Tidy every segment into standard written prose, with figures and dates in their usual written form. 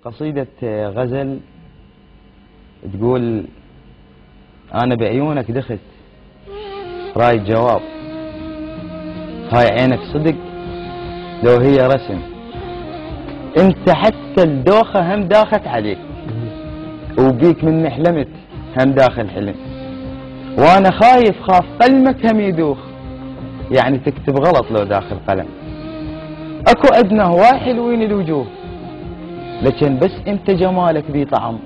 قصيدة غزل تقول: أنا بعيونك دخت رايد جواب، هاي عينك صدق لو هي رسم، انت حتى الدوخة هم داخت عليك، وبيك من حلمت هم داخل حلم، وانا خايف خاف قلمك هم يدوخ، يعني تكتب غلط لو داخل قلم. اكو ادنى هواي حلوين الوجوه، لكن بس انت جمالك ذي طعم.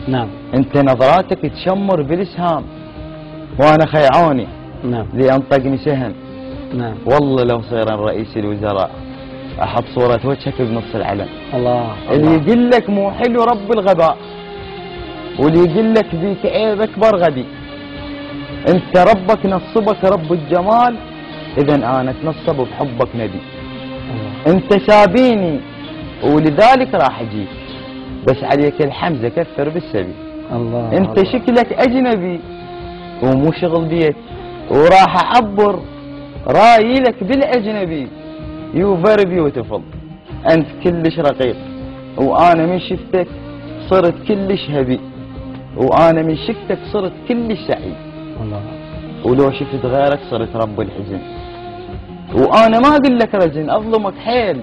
نعم. انت نظراتك تشمر بالاسهام، وانا خيعوني نعم. لانطقني سهم. نعم. والله لو صير رئيس الوزراء احط صورة وجهك بنص العلم. الله. اللي يقول لك مو حلو رب الغباء، واللي يقول لك ذيك عيب اكبر غبي. انت ربك نصبك رب الجمال، اذا انا اتنصب بحبك نبي. انت سابيني ولذلك راح اجيك، بس عليك الحمزه كثر بالسبي. الله. انت الله. شكلك اجنبي ومو شغل بيت، وراح اعبر رايي لك بالاجنبي. يو فيري بيوتيفول، انت كلش رقيق، وانا من شفتك صرت كلش هبي، وانا من شفتك صرت كلش سعيد. الله. ولو شفت غيرك صرت رب الحزن، وانا ما اقول لك رزن، اظلمك حيل،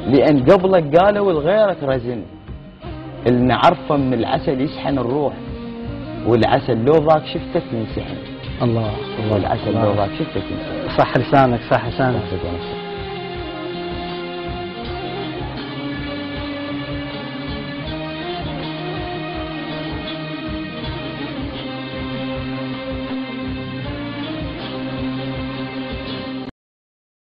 لان قبلك قالوا لغيرك رزن. اللي نعرفه من العسل يشحن الروح، والعسل لو ضاق شفتك ينسحن. الله. والعسل لو ضاق شفتك ينسحن. صح لسانك، صح لسانك.